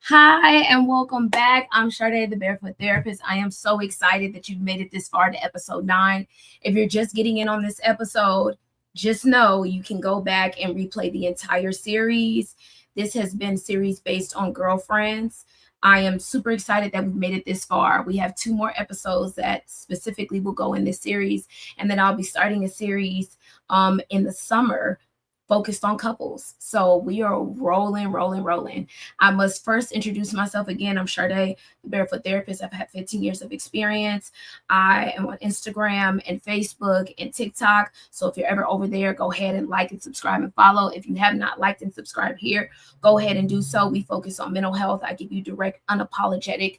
Hi, and welcome back. I'm Shardé, the Barefoot Therapist. I am so excited that you've made it this far to episode 9. If you're just getting in on this episode, just know you can go back and replay the entire series. This has been series based on girlfriends. I am super excited that we've made it this far. We have 2 more episodes that specifically will go in this series, and then I'll be starting a series in the summer focused on couples. So we are rolling. I must first introduce myself again. I'm Shardé, the Barefoot Therapist. I've had 15 years of experience. I am on Instagram and Facebook and TikTok. So if you're ever over there, go ahead and like and subscribe and follow. If you have not liked and subscribed here, go ahead and do so. We focus on mental health. I give you direct, unapologetic,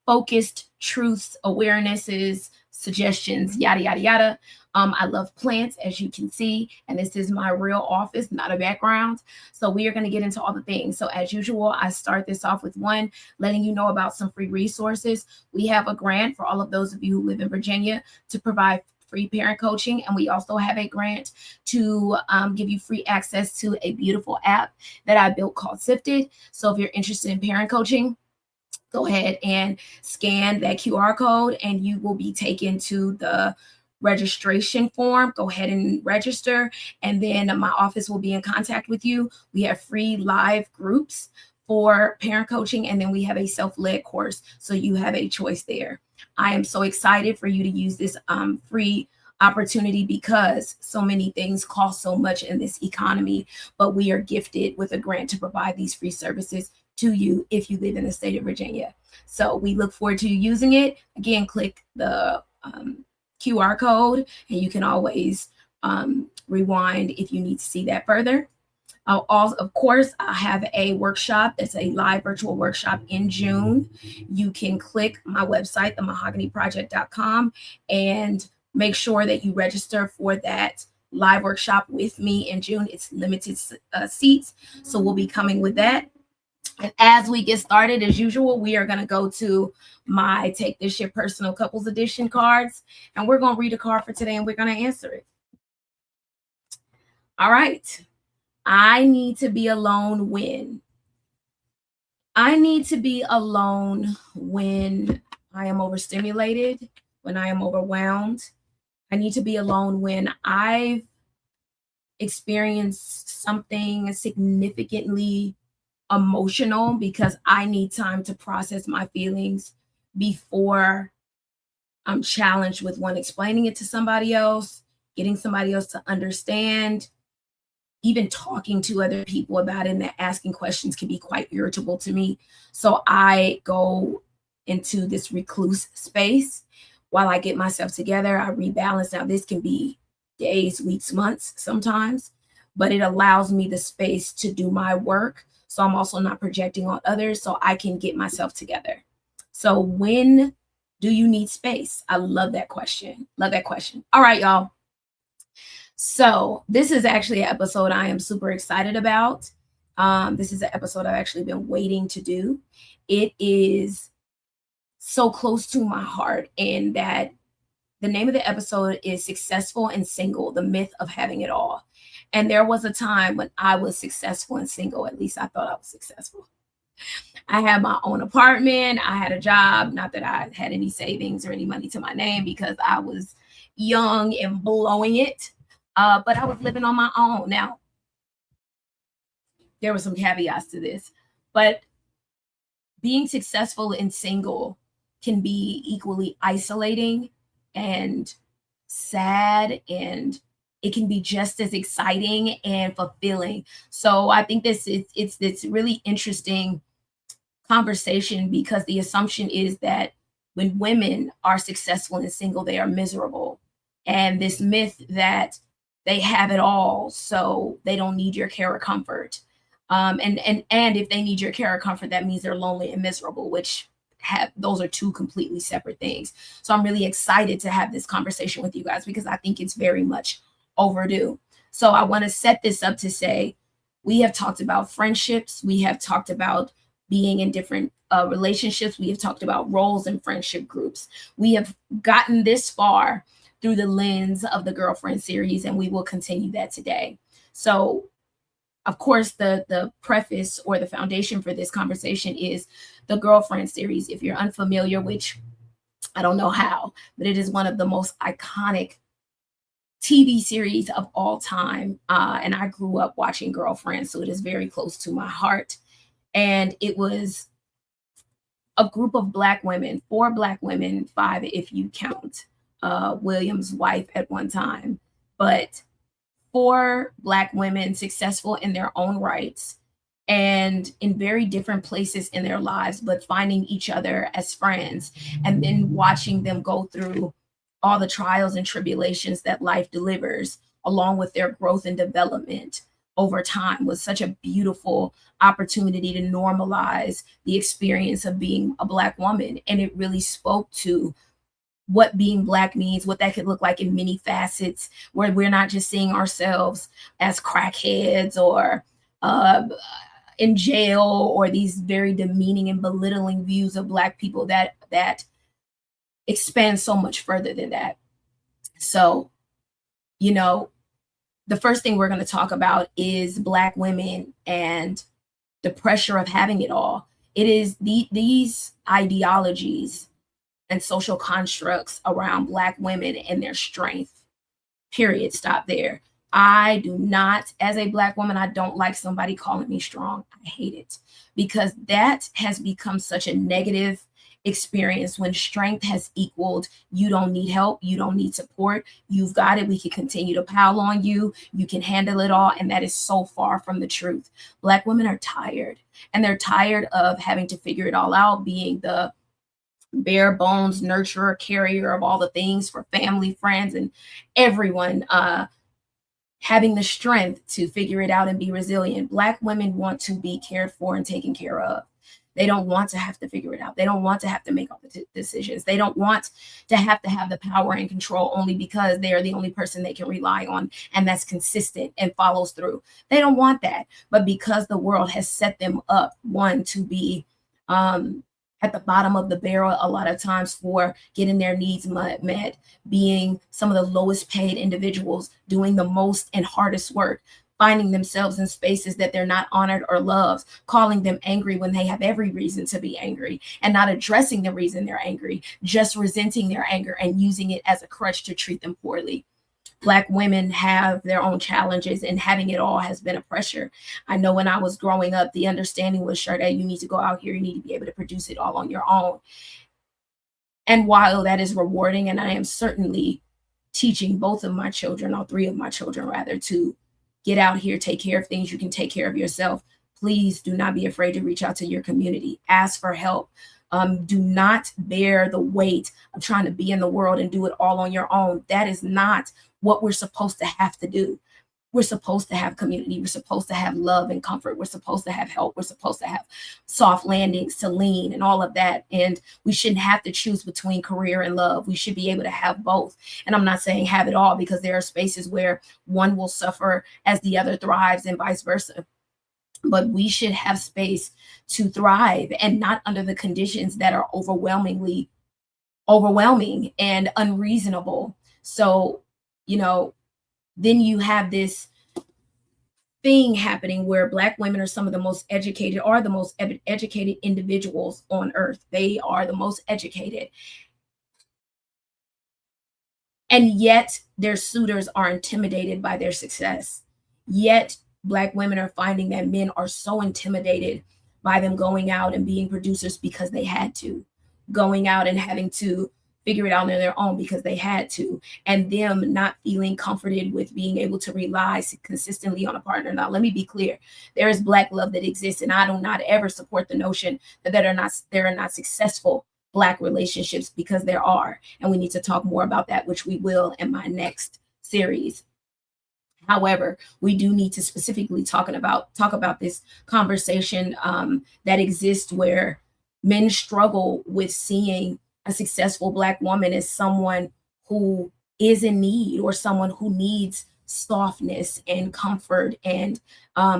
focused truths, awarenesses, suggestions, yada, yada, yada. I love plants, as you can see, and this is my real office, not a background. So we are going to get into all the things. So as usual, I start this off with letting you know about some free resources. We have a grant for all of those of you who live in Virginia to provide free parent coaching. And we also have a grant to give you free access to a beautiful app that I built called Sifted. So if you're interested in parent coaching, go ahead and scan that QR code and you will be taken to the registration form. Go ahead and register, and then my office will be in contact with you. We have free live groups for parent coaching, and then we have a self-led course, so you have a choice there. I am so excited for you to use this free opportunity because so many things cost so much in this economy, but we are gifted with a grant to provide these free services to you if you live in the state of Virginia. So we look forward to you using it. Again, click the QR code, and you can always rewind if you need to see that further. Of course, I have a workshop. It's a live virtual workshop in June. You can click my website, themahoganyproject.com, and make sure that you register for that live workshop with me in June. It's limited seats, so we'll be coming with that. And as we get started, as usual, we are going to go to my Take This Shit Personal Couples Edition cards. And we're going to read a card for today and we're going to answer it. All right. I need to be alone when? I need to be alone when I am overstimulated, when I am overwhelmed. I need to be alone when I've experienced something significantly emotional, because I need time to process my feelings before I'm challenged with explaining it to somebody else, getting somebody else to understand, even talking to other people about it, and that asking questions can be quite irritable to me. So I go into this recluse space while I get myself together. I rebalance. Now, this can be days, weeks, months sometimes, but it allows me the space to do my work. So I'm also not projecting on others, so I can get myself together. So when do you need space? I love that question. Love that question. All right, y'all. So this is actually an episode I am super excited about. This is an episode I've actually been waiting to do. It is so close to my heart, and that the name of the episode is Successful and Single, the Myth of Having It All. And there was a time when I was successful and single. At least I thought I was successful. I had my own apartment. I had a job. Not that I had any savings or any money to my name, because I was young and blowing it. But I was living on my own. Now, there were some caveats to this, but being successful and single can be equally isolating and sad, and it can be just as exciting and fulfilling. So I think it's this really interesting conversation, because the assumption is that when women are successful and single, they are miserable. And this myth that they have it all, so they don't need your care or comfort. And if they need your care or comfort, that means they're lonely and miserable, which those are two completely separate things. So I'm really excited to have this conversation with you guys, because I think it's very much overdue. So I want to set this up to say, we have talked about friendships. We have talked about being in different relationships. We have talked about roles in friendship groups. We have gotten this far through the lens of the girlfriend series, and we will continue that today. So of course, the preface or the foundation for this conversation is the Girlfriend series. If you're unfamiliar, which I don't know how, but it is one of the most iconic TV series of all time. And I grew up watching Girlfriend, so it is very close to my heart. And it was a group of Black women, 4 Black women, 5 if you count William's wife at one time, but 4 Black women successful in their own rights and in very different places in their lives, but finding each other as friends and then watching them go through all the trials and tribulations that life delivers, along with their growth and development over time, was such a beautiful opportunity to normalize the experience of being a Black woman. And it really spoke to what being Black means, what that could look like in many facets, where we're not just seeing ourselves as crackheads or in jail, or these very demeaning and belittling views of Black people that expand so much further than that. So, the first thing we're going to talk about is Black women and the pressure of having it all. It is these ideologies and social constructs around Black women and their strength. Period. Stop there. I do not, as a Black woman, I don't like somebody calling me strong. I hate it, because that has become such a negative experience when strength has equaled you don't need help, you don't need support, you've got it, we can continue to pile on you, you can handle it all. And that is so far from the truth. Black women are tired, and they're tired of having to figure it all out, being the bare bones nurturer, carrier of all the things for family, friends, and everyone, having the strength to figure it out and be resilient. Black women want to be cared for and taken care of. They don't want to have to figure it out. They don't want to have to make all the decisions. They don't want to have the power and control only because they are the only person they can rely on, and that's consistent and follows through. They don't want that. But because the world has set them up, one, to be at the bottom of the barrel a lot of times for getting their needs met, being some of the lowest paid individuals, doing the most and hardest work, finding themselves in spaces that they're not honored or loved, calling them angry when they have every reason to be angry, and not addressing the reason they're angry, just resenting their anger and using it as a crutch to treat them poorly. Black women have their own challenges, and having it all has been a pressure. I know when I was growing up, the understanding was, Shardé, you need to go out here, you need to be able to produce it all on your own. And while that is rewarding, and I am certainly teaching both of my children, all 3 of my children rather, to get out here, take care of things, you can take care of yourself. Please do not be afraid to reach out to your community. Ask for help. Do not bear the weight of trying to be in the world and do it all on your own. That is not what we're supposed to have to do. We're supposed to have community. We're supposed to have love and comfort. We're supposed to have help. We're supposed to have soft landings to lean and all of that. And we shouldn't have to choose between career and love. We should be able to have both. And I'm not saying have it all, because there are spaces where one will suffer as the other thrives and vice versa. But we should have space to thrive, and not under the conditions that are overwhelming and unreasonable. So, then you have this thing happening where Black women are some of the most educated, are the most educated individuals on earth. They are the most educated. And yet their suitors are intimidated by their success. Yet Black women are finding that men are so intimidated by them going out and being producers because they had to, going out and having to figure it out on their own because they had to, and them not feeling comforted with being able to rely consistently on a partner. Now, let me be clear. There is Black love that exists, and I do not ever support the notion that there are not successful Black relationships, because there are, and we need to talk more about that, which we will in my next series. However, we do need to specifically talk about this conversation that exists where men struggle with seeing a successful Black woman as someone who is in need, or someone who needs softness and comfort and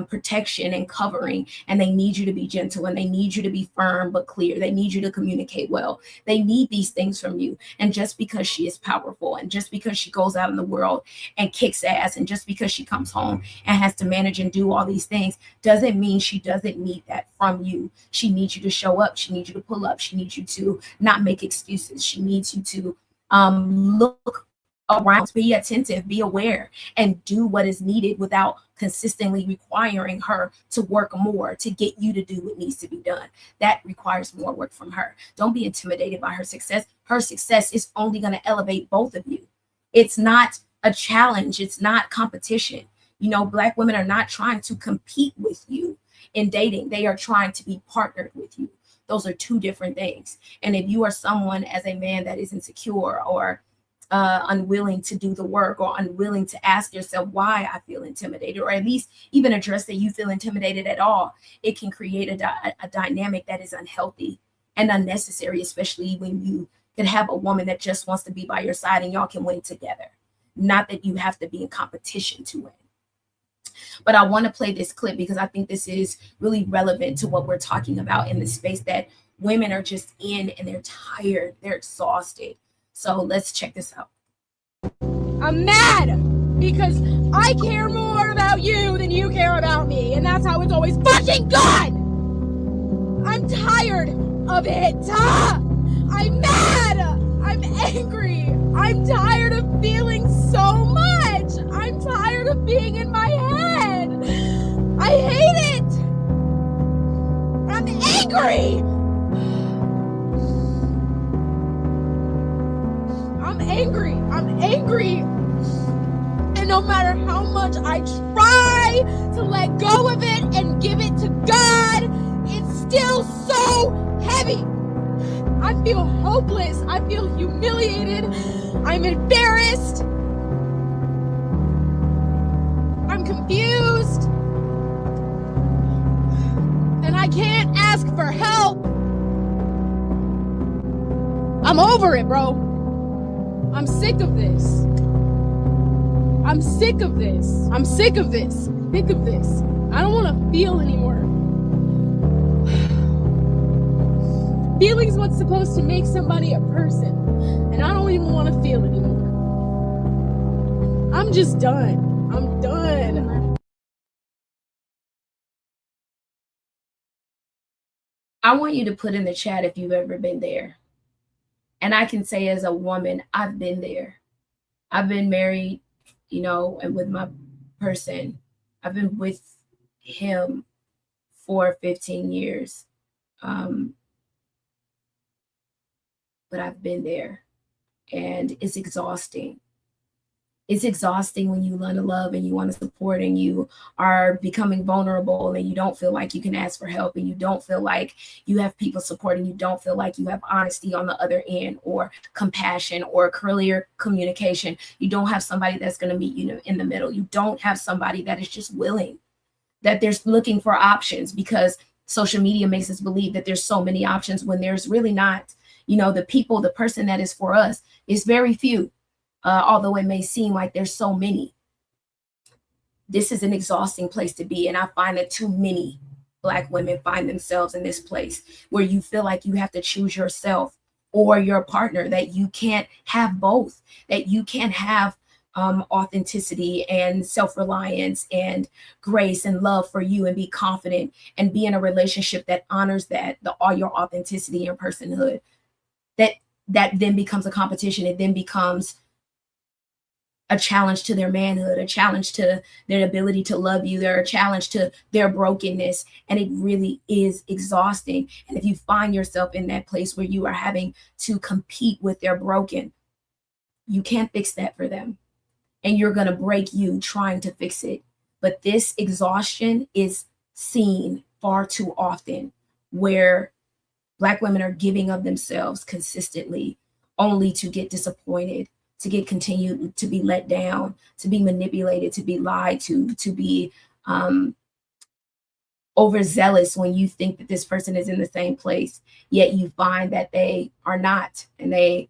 protection and covering, and they need you to be gentle, and they need you to be firm but clear. They need you to communicate well. They need these things from you. And just because she is powerful, and just because she goes out in the world and kicks ass, and just because she comes home and has to manage and do all these things, doesn't mean she doesn't need that from you. She needs you to show up. She needs you to pull up. She needs you to not make excuses. She needs you to look around, be attentive, be aware, and do what is needed without consistently requiring her to work more to get you to do what needs to be done. That requires more work from her. Don't be intimidated by her success. Her success is only going to elevate both of you. It's not a challenge. It's not competition. You know, Black women are not trying to compete with you in dating. They are trying to be partnered with you. Those are two different things. And if you are someone as a man that is insecure or unwilling to do the work, or unwilling to ask yourself why I feel intimidated, or at least even address that you feel intimidated at all, it can create a dynamic that is unhealthy and unnecessary, especially when you can have a woman that just wants to be by your side and y'all can win together. Not that you have to be in competition to win. But I want to play this clip because I think this is really relevant to what we're talking about in the space that women are just in, and they're tired, they're exhausted. So let's check this out. I'm mad because I care more about you than you care about me, and that's how it's always fucking gone. I'm tired of it. I'm mad. I'm angry. I'm tired of feeling so much. I'm tired of being in my head. I hate it. I'm angry. I'm angry. And no matter how much I try to let go of it and give it to God, it's still so heavy. I feel hopeless. I feel humiliated. I'm embarrassed. I'm confused. And I can't ask for help. I'm over it, bro. I'm sick of this. I'm sick of this. I'm sick of this. Sick of this. I don't want to feel anymore. Feeling's what's supposed to make somebody a person. And I don't even want to feel anymore. I'm just done. I'm done. I want you to put in the chat if you've ever been there. And I can say as a woman, I've been there. I've been married, you know, and with my person. I've been with him for 15 years. But I've been there. And it's exhausting. It's exhausting when you learn to love and you want to support and you are becoming vulnerable and you don't feel like you can ask for help and you don't feel like you have people supporting you, don't feel like you have honesty on the other end or compassion or clear communication. You don't have somebody that's going to meet you in the middle. You don't have somebody that is just willing, that they're looking for options, because social media makes us believe that there's so many options when there's really not. You know, the person that is for us is very few. Although it may seem like there's so many. This is an exhausting place to be. And I find that too many Black women find themselves in this place where you feel like you have to choose yourself or your partner, that you can't have both, that you can't have authenticity and self-reliance and grace and love for you and be confident and be in a relationship that honors all your authenticity and personhood. That then becomes a competition. It then becomes a challenge to their manhood, a challenge to their ability to love you. They're a challenge to their brokenness. And it really is exhausting. And if you find yourself in that place where you are having to compete with their broken, you can't fix that for them. And you're going to break you trying to fix it. But this exhaustion is seen far too often, where Black women are giving of themselves consistently only to get disappointed, to get continued to be let down, to be manipulated, to be lied to be overzealous when you think that this person is in the same place, yet you find that they are not, and they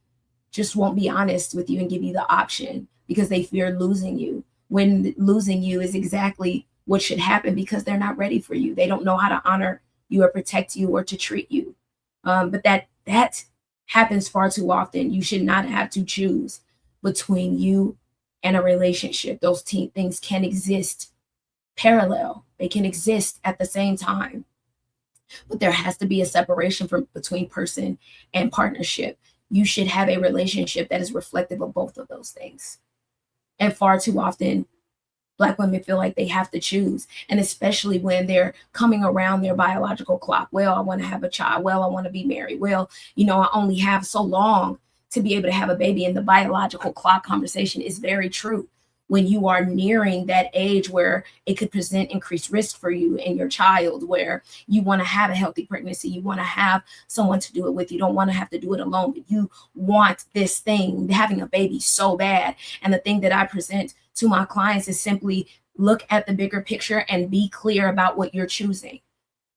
just won't be honest with you and give you the option because they fear losing you, when losing you is exactly what should happen, because they're not ready for you. They don't know how to honor you or protect you or to treat you. But that happens far too often. You should not have to choose between you and a relationship. Those things can exist parallel. They can exist at the same time. But there has to be a separation between person and partnership. You should have a relationship that is reflective of both of those things. And far too often, Black women feel like they have to choose. And especially when they're coming around their biological clock. Well, I want to have a child. Well, I want to be married. Well, I only have so long to be able to have a baby. And the biological clock conversation is very true. When you are nearing that age where it could present increased risk for you and your child, where you want to have a healthy pregnancy, you want to have someone to do it with, you don't want to have to do it alone, but you want this thing, having a baby so bad. And the thing that I present to my clients is simply look at the bigger picture and be clear about what you're choosing,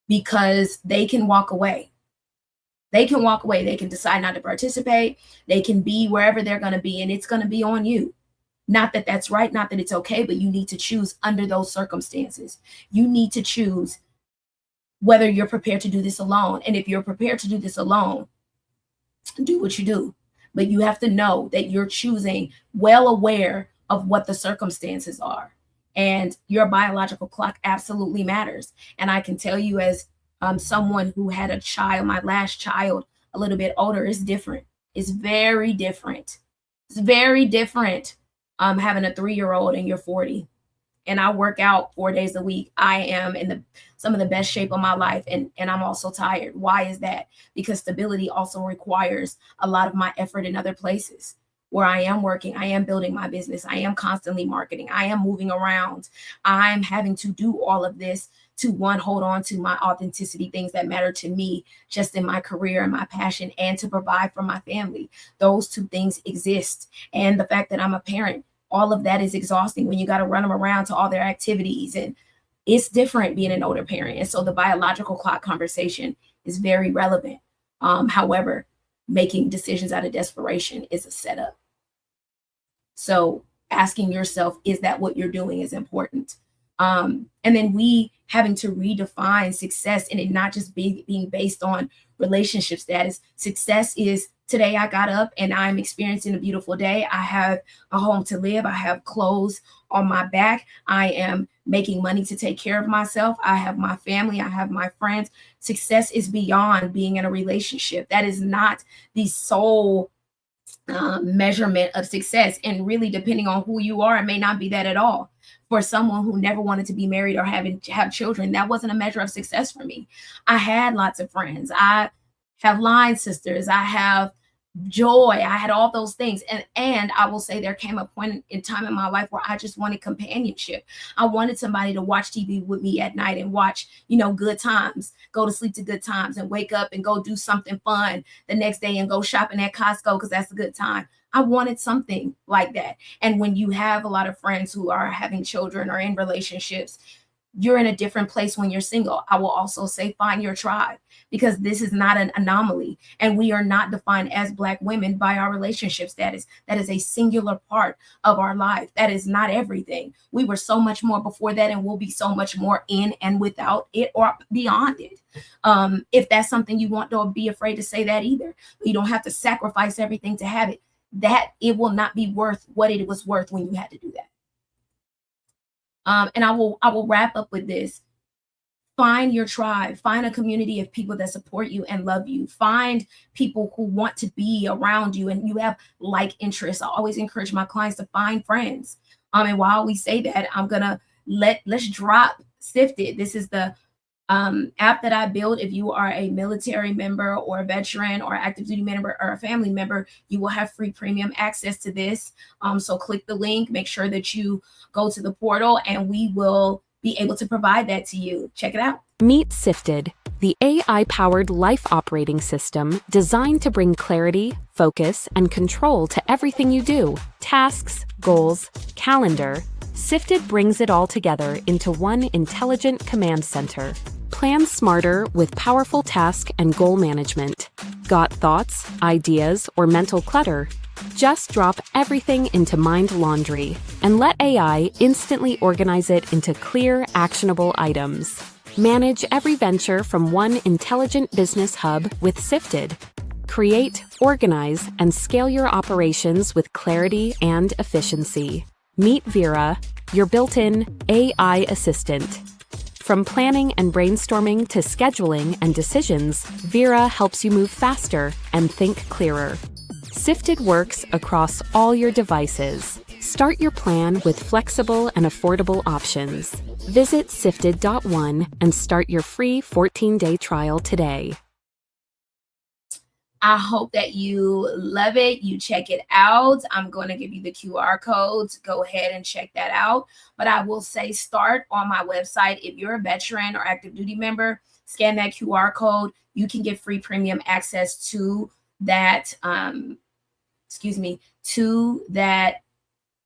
because they can walk away. They can walk away. They can decide not to participate. They can be wherever they're going to be, and it's going to be on you. Not that that's right, not that it's okay, but you need to choose under those circumstances. You need to choose whether you're prepared to do this alone. And if you're prepared to do this alone, do what you do. But you have to know that you're choosing well aware of what the circumstances are. And your biological clock absolutely matters. And I can tell you, as someone who had a child, my last child, a little bit older, is different. It's very different. It's very different. Having a 3-year-old and you're 40, and I work out 4 days a week. I am in some of the best shape of my life, and I'm also tired. Why is that? Because stability also requires a lot of my effort in other places where I am working. I am building my business. I am constantly marketing. I am moving around. I'm having to do all of this to, one, hold on to my authenticity, things that matter to me just in my career and my passion, and to provide for my family. Those two things exist. And the fact that I'm a parent, all of that is exhausting when you got to run them around to all their activities. And it's different being an older parent. And so the biological clock conversation is very relevant. However, making decisions out of desperation is a setup. So asking yourself, is that what you're doing, is important. And then we having to redefine success, and it not just being based on relationship status. Success is, today I got up and I'm experiencing a beautiful day. I have a home to live. I have clothes on my back. I am making money to take care of myself. I have my family. I have my friends. Success is beyond being in a relationship. That is not the sole measurement of success. And really, depending on who you are, it may not be that at all. For someone who never wanted to be married or have children, that wasn't a measure of success for me. I had lots of friends. I have line sisters. I have joy. I had all those things. And I will say there came a point in time in my life where I just wanted companionship. I wanted somebody to watch TV with me at night and watch, good times, go to sleep to good times, and wake up and go do something fun the next day and go shopping at Costco because that's a good time. I wanted something like that. And when you have a lot of friends who are having children or in relationships, you're in a different place when you're single. I will also say find your tribe, because this is not an anomaly. And we are not defined as Black women by our relationship status. That is a singular part of our life. That is not everything. We were so much more before that, and we'll be so much more in and without it or beyond it. If that's something you want, don't be afraid to say that either. You don't have to sacrifice everything to have it. That it will not be worth what it was worth when you had to do that. And I will wrap up with this. Find your tribe. Find a community of people that support you and love you. Find people who want to be around you and you have like interests. I always encourage my clients to find friends. And while we say that, I'm gonna let's drop Sifted. This is the app that I built. If you are a military member or a veteran or active duty member or a family member, you will have free premium access to this. So click the link, make sure that you go to the portal, and we will be able to provide that to you. Check it out. Meet Sifted, the AI-powered life operating system designed to bring clarity, focus, and control to everything you do. Tasks, goals, calendar. Sifted brings it all together into one intelligent command center. Plan smarter with powerful task and goal management. Got thoughts, ideas, or mental clutter? Just drop everything into Mind Laundry and let AI instantly organize it into clear, actionable items. Manage every venture from one intelligent business hub with Sifted. Create, organize, and scale your operations with clarity and efficiency. Meet Vera, your built-in AI assistant. From planning and brainstorming to scheduling and decisions, Vera helps you move faster and think clearer. Sifted works across all your devices. Start your plan with flexible and affordable options. Visit sifted.one and start your free 14-day trial today. I hope that you love it. You check it out. I'm going to give you the QR codes. Go ahead and check that out. But I will say start on my website. If you're a veteran or active duty member, scan that QR code. You can get free premium access to that, to that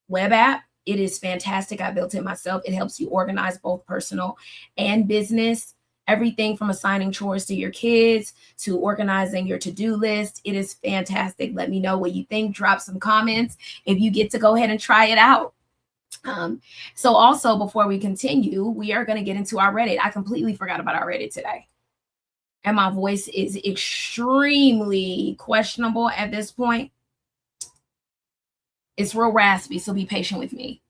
web app. It is fantastic. I built it myself. It helps you organize both personal and business. Everything from assigning chores to your kids to organizing your to-do list. It is fantastic. Let me know what you think. Drop some comments if you get to go ahead and try it out. So also, before we continue, we are going to get into our Reddit. I completely forgot about our Reddit today. And my voice is extremely questionable at this point. It's real raspy, so be patient with me.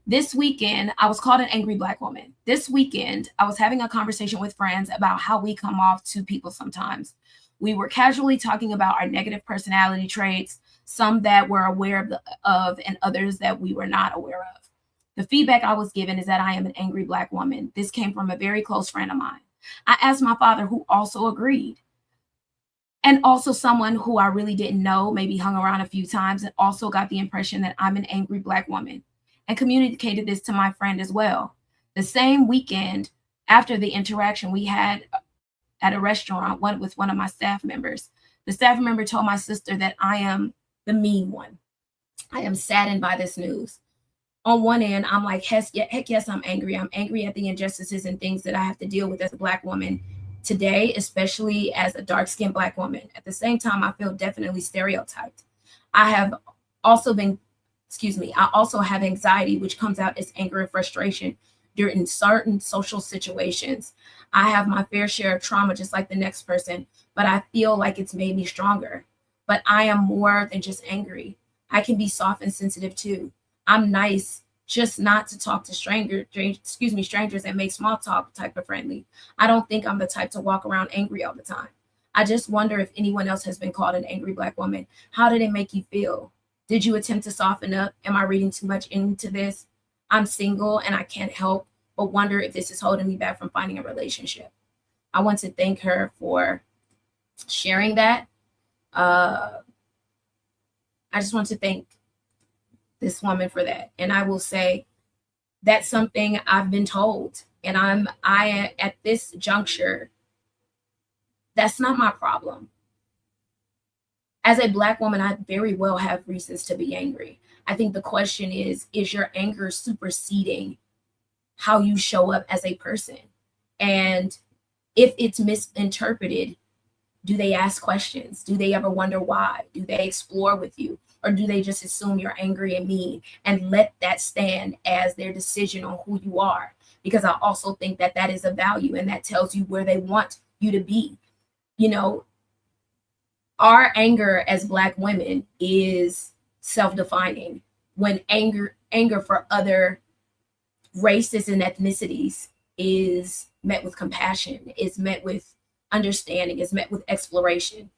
This weekend, I was called an angry Black woman. This weekend, I was having a conversation with friends about how we come off to people sometimes. We were casually talking about our negative personality traits, some that we're aware of and others that we were not aware of. The feedback I was given is that I am an angry Black woman. This came from a very close friend of mine. I asked my father, who also agreed. And also someone who I really didn't know, maybe hung around a few times, and also got the impression that I'm an angry Black woman, and communicated this to my friend as well. The same weekend, after the interaction we had at a restaurant with one of my staff members, the staff member told my sister that I am the mean one. I am saddened by this news. On one end, I'm like, heck yes, I'm angry. I'm angry at the injustices and things that I have to deal with as a Black woman today, especially as a dark-skinned Black woman. At the same time, I feel definitely stereotyped. I also have anxiety, which comes out as anger and frustration during certain social situations. I have my fair share of trauma, just like the next person, but I feel like it's made me stronger. But I am more than just angry. I can be soft and sensitive too. I'm nice, just not to talk to strangers and make small talk type of friendly. I don't think I'm the type to walk around angry all the time. I just wonder if anyone else has been called an angry Black woman. How did it make you feel? Did you attempt to soften up? Am I reading too much into this? I'm single and I can't help but wonder if this is holding me back from finding a relationship. I want to thank her for sharing that. I just want to thank this woman for that. And I will say that's something I've been told. And I at this juncture, that's not my problem. As a Black woman, I very well have reasons to be angry. I think the question is your anger superseding how you show up as a person? And if it's misinterpreted, do they ask questions? Do they ever wonder why? Do they explore with you? Or do they just assume you're angry and mean and let that stand as their decision on who you are? Because I also think that that is a value and that tells you where they want you to be. You know, our anger as Black women is self-defining. When anger for other races and ethnicities is met with compassion, is met with understanding, is met with exploration.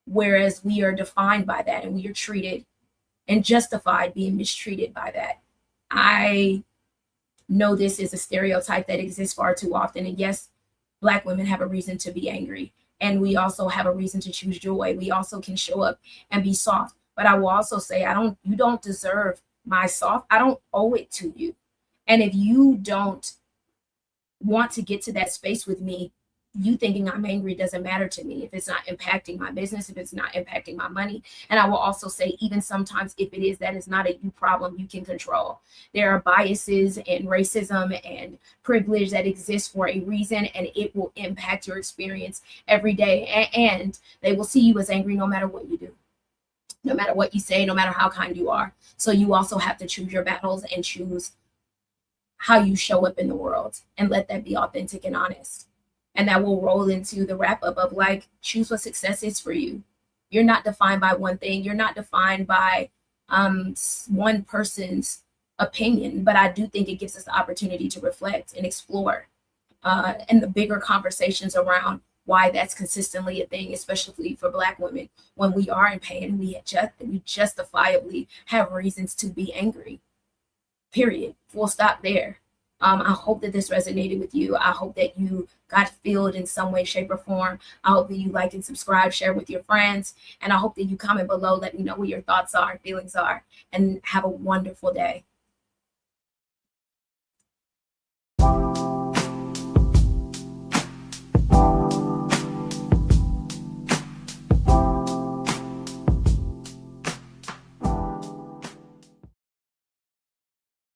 Whereas we are defined by that and we are treated and justified being mistreated by that. I know this is a stereotype that exists far too often. And yes, Black women have a reason to be angry. And we also have a reason to choose joy. We also can show up and be soft. But I will also say, you don't deserve my soft. I don't owe it to you. And if you don't want to get to that space with me, you thinking I'm angry doesn't matter to me if it's not impacting my business, if it's not impacting my money. And I will also say, even sometimes if it is, that is not a you problem you can control. There are biases and racism and privilege that exist for a reason, and it will impact your experience every day. And they will see you as angry no matter what you do. no matter what you say, no matter how kind you are. So you also have to choose your battles and choose how you show up in the world, and let that be authentic and honest. And that will roll into the wrap up of like, choose what success is for you. You're not defined by one thing. You're not defined by one person's opinion, but I do think it gives us the opportunity to reflect and explore and the bigger conversations around why that's consistently a thing, especially for Black women. When we are in pain, we justifiably have reasons to be angry. Period. Full stop there. I hope that this resonated with you. I hope that you got filled in some way, shape, or form. I hope that you like and subscribe, share with your friends, and I hope that you comment below. Let me know what your thoughts are and feelings are, and have a wonderful day.